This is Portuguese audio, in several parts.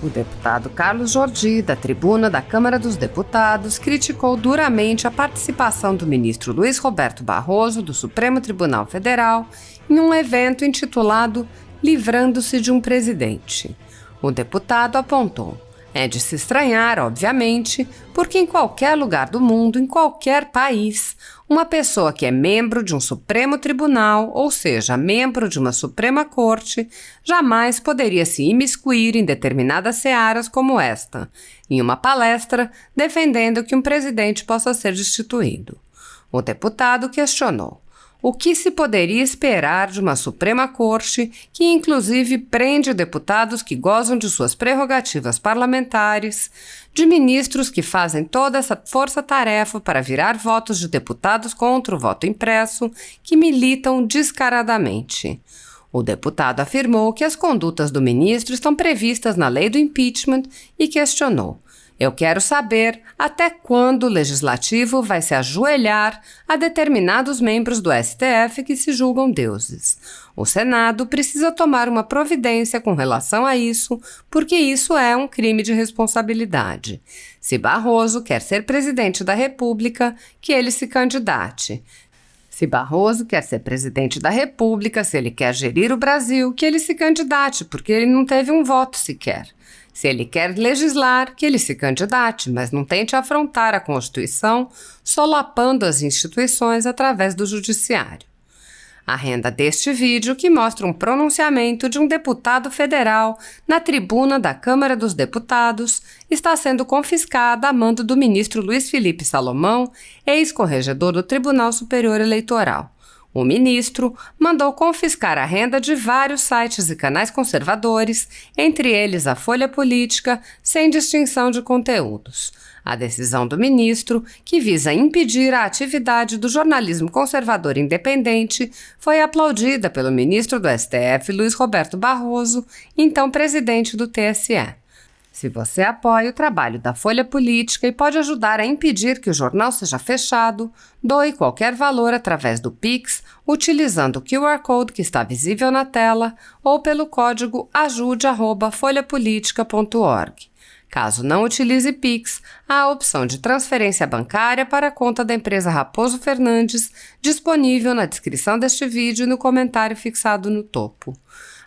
O deputado Carlos Jordi, da tribuna da Câmara dos Deputados, criticou duramente a participação do ministro Luiz Roberto Barroso, do Supremo Tribunal Federal, em um evento intitulado Livrando-se de um Presidente. O deputado apontou: é de se estranhar, obviamente, porque em qualquer lugar do mundo, em qualquer país, uma pessoa que é membro de um Supremo Tribunal, ou seja, membro de uma Suprema Corte, jamais poderia se imiscuir em determinadas searas como esta, em uma palestra defendendo que um presidente possa ser destituído. O deputado questionou: o que se poderia esperar de uma Suprema Corte que, inclusive, prende deputados que gozam de suas prerrogativas parlamentares, de ministros que fazem toda essa força-tarefa para virar votos de deputados contra o voto impresso, que militam descaradamente? O deputado afirmou que as condutas do ministro estão previstas na lei do impeachment e questionou: eu quero saber até quando o Legislativo vai se ajoelhar a determinados membros do STF que se julgam deuses. O Senado precisa tomar uma providência com relação a isso, porque isso é um crime de responsabilidade. Se Barroso quer ser presidente da República, que ele se candidate. Se Barroso quer ser presidente da República, se ele quer gerir o Brasil, que ele se candidate, porque ele não teve um voto sequer. Se ele quer legislar, que ele se candidate, mas não tente afrontar a Constituição, solapando as instituições através do Judiciário. A renda deste vídeo, que mostra um pronunciamento de um deputado federal na tribuna da Câmara dos Deputados, está sendo confiscada a mando do ministro Luiz Felipe Salomão, ex-corregedor do Tribunal Superior Eleitoral. O ministro mandou confiscar a renda de vários sites e canais conservadores, entre eles a Folha Política, sem distinção de conteúdos. A decisão do ministro, que visa impedir a atividade do jornalismo conservador independente, foi aplaudida pelo ministro do STF, Luiz Roberto Barroso, então presidente do TSE. Se você apoia o trabalho da Folha Política e pode ajudar a impedir que o jornal seja fechado, doe qualquer valor através do Pix, utilizando o QR Code que está visível na tela ou pelo código ajude@folhapolitica.org. Caso não utilize Pix, há a opção de transferência bancária para a conta da empresa Raposo Fernandes, disponível na descrição deste vídeo e no comentário fixado no topo.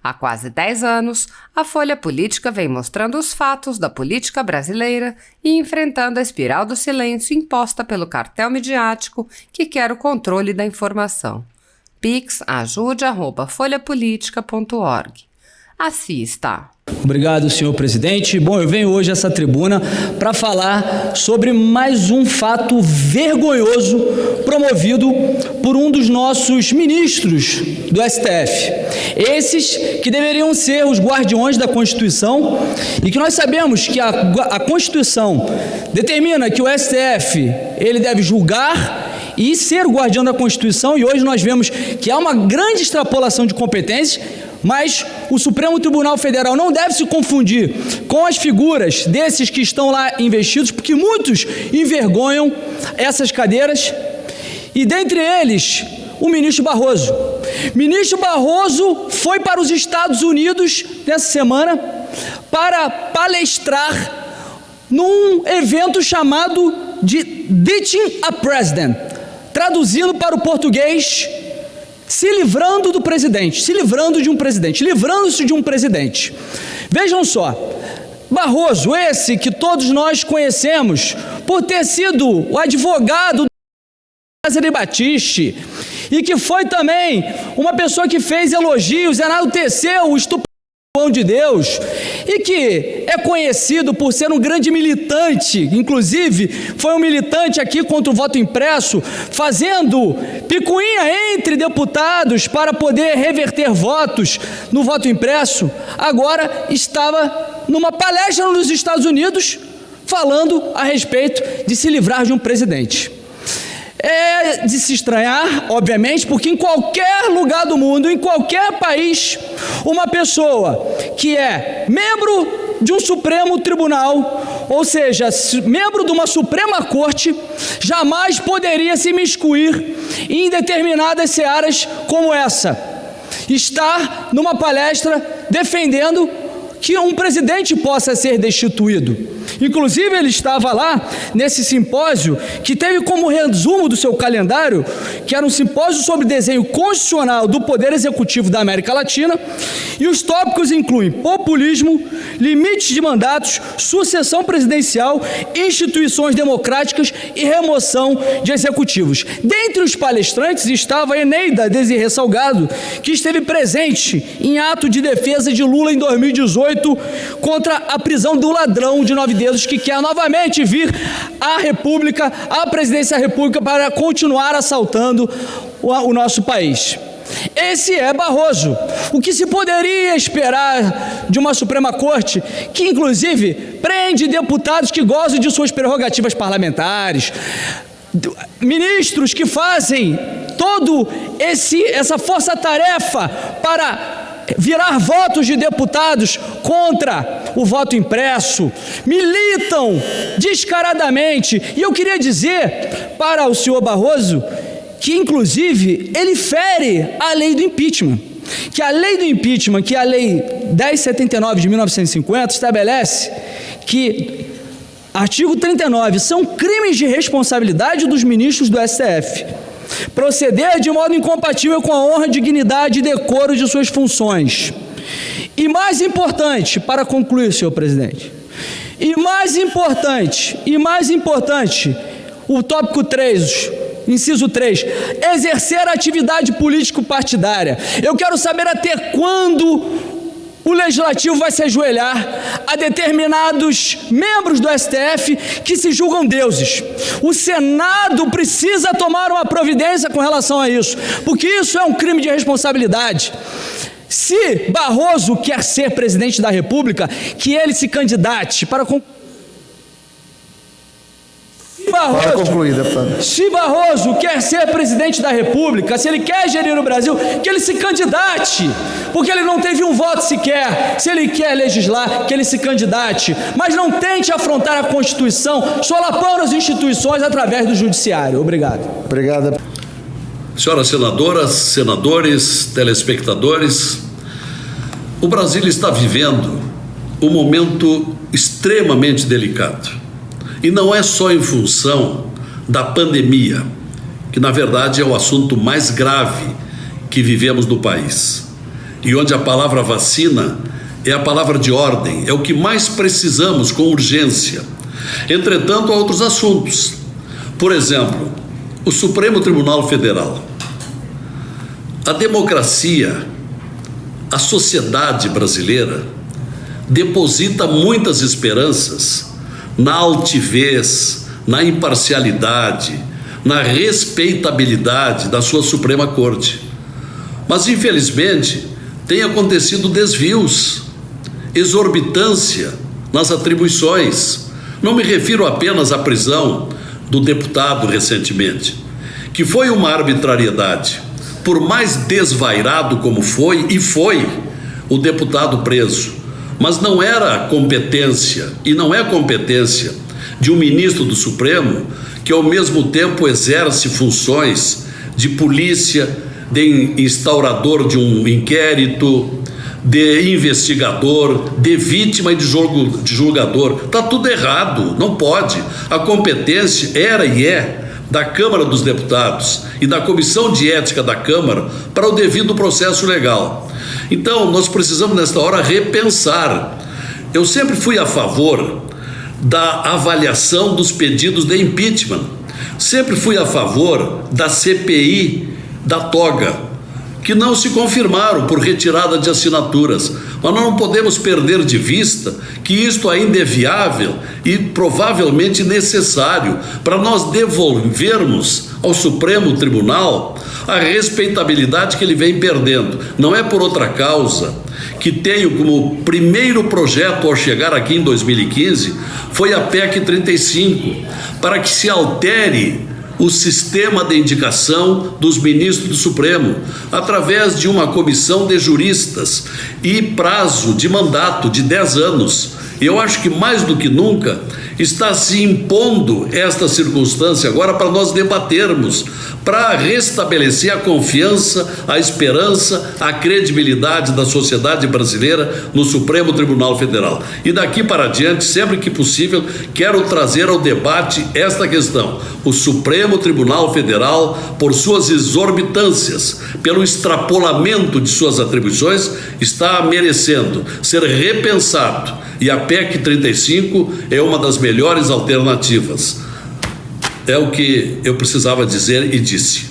Há quase 10 anos, a Folha Política vem mostrando os fatos da política brasileira e enfrentando a espiral do silêncio imposta pelo cartel midiático que quer o controle da informação. Pix ajude@folhapolitica.org. Assista. Obrigado, senhor presidente. Bom, eu venho hoje a essa tribuna para falar sobre mais um fato vergonhoso promovido por um dos nossos ministros do STF. Esses que deveriam ser os guardiões da Constituição e que nós sabemos que a Constituição determina que o STF ele deve julgar e ser o guardião da Constituição, e hoje nós vemos que há uma grande extrapolação de competências, mas o Supremo Tribunal Federal não deve se confundir com as figuras desses que estão lá investidos, porque muitos envergonham essas cadeiras, e dentre eles, o ministro Barroso. Ministro Barroso foi para os Estados Unidos nessa semana para palestrar num evento chamado de Ditching a President, traduzindo para o português: se livrando do presidente, se livrando de um presidente, livrando-se de um presidente. Vejam só, Barroso, esse que todos nós conhecemos por ter sido o advogado do César Battisti e que foi também uma pessoa que fez elogios, enalteceu o estupro de Deus, e que é conhecido por ser um grande militante, inclusive foi um militante aqui contra o voto impresso, fazendo picuinha entre deputados para poder reverter votos no voto impresso, agora estava numa palestra nos Estados Unidos falando a respeito de se livrar de um presidente. É de se estranhar, obviamente, porque em qualquer lugar do mundo, em qualquer país, uma pessoa que é membro de um Supremo Tribunal, ou seja, membro de uma Suprema Corte, jamais poderia se imiscuir em determinadas searas como essa. Está numa palestra defendendo que um presidente possa ser destituído. Inclusive, ele estava lá nesse simpósio que teve como resumo do seu calendário, que era um simpósio sobre desenho constitucional do Poder Executivo da América Latina, e os tópicos incluem populismo, limites de mandatos, sucessão presidencial, instituições democráticas e remoção de executivos. Dentre os palestrantes estava Eneida Desirê Salgado, que esteve presente em ato de defesa de Lula em 2018 contra a prisão do ladrão de 9 dedos que quer novamente vir à República, à presidência da República, para continuar assaltando o nosso país. Esse é Barroso. O que se poderia esperar de uma Suprema Corte que, inclusive, prende deputados que gozam de suas prerrogativas parlamentares, ministros que fazem todo essa força-tarefa para virar votos de deputados contra o voto impresso, militam descaradamente. E eu queria dizer para o senhor Barroso que, inclusive, ele fere a lei do impeachment, que a lei do impeachment, que a lei 1079 de 1950 estabelece que, artigo 39, são crimes de responsabilidade dos ministros do STF proceder de modo incompatível com a honra, dignidade e decoro de suas funções. E mais importante, para concluir, senhor presidente, e mais importante, o tópico 3, inciso 3, exercer atividade político-partidária. Eu quero saber até quando o Legislativo vai se ajoelhar a determinados membros do STF que se julgam deuses. O Senado precisa tomar uma providência com relação a isso, porque isso é um crime de responsabilidade. Se Barroso quer ser presidente da República, que ele se candidate para concluir, deputado. Se Barroso quer ser presidente da República, se ele quer gerir o Brasil, que ele se candidate, porque ele não teve um voto sequer. Se ele quer legislar, que ele se candidate, mas não tente afrontar a Constituição solapando as instituições através do Judiciário. Obrigado. Obrigado. Senhoras senadoras, senadores, telespectadores, o Brasil está vivendo um momento extremamente delicado. E não é só em função da pandemia, que na verdade é o assunto mais grave que vivemos no país. E onde a palavra vacina é a palavra de ordem, é o que mais precisamos com urgência. Entretanto, há outros assuntos. Por exemplo, o Supremo Tribunal Federal. A democracia, a sociedade brasileira deposita muitas esperanças na altivez, na imparcialidade, na respeitabilidade da sua Suprema Corte. Mas, infelizmente, tem acontecido desvios, exorbitância nas atribuições. Não me refiro apenas à prisão do deputado recentemente, que foi uma arbitrariedade. Por mais desvairado como foi, e foi o deputado preso, mas não era competência, e não é competência de um ministro do Supremo que ao mesmo tempo exerce funções de polícia, de instaurador de um inquérito, de investigador, de vítima e de julgador. Está tudo errado, não pode. A competência era e é da Câmara dos Deputados e da Comissão de Ética da Câmara para o devido processo legal. Então, nós precisamos, nesta hora, repensar. Eu sempre fui a favor da avaliação dos pedidos de impeachment. Sempre fui a favor da CPI da toga, que não se confirmaram por retirada de assinaturas. Mas nós não podemos perder de vista que isto ainda é viável e provavelmente necessário para nós devolvermos ao Supremo Tribunal a respeitabilidade que ele vem perdendo. Não é por outra causa que tenho como primeiro projeto ao chegar aqui em 2015 foi a PEC 35, para que se altere o sistema de indicação dos ministros do Supremo, através de uma comissão de juristas e prazo de mandato de 10 anos. E eu acho que mais do que nunca está se impondo esta circunstância agora para nós debatermos, para restabelecer a confiança, a esperança, a credibilidade da sociedade brasileira no Supremo Tribunal Federal. E daqui para adiante, sempre que possível, quero trazer ao debate esta questão. O Supremo Tribunal Federal, por suas exorbitâncias, pelo extrapolamento de suas atribuições, está merecendo ser repensado. E a PEC 35 é uma das melhores alternativas. É o que eu precisava dizer e disse.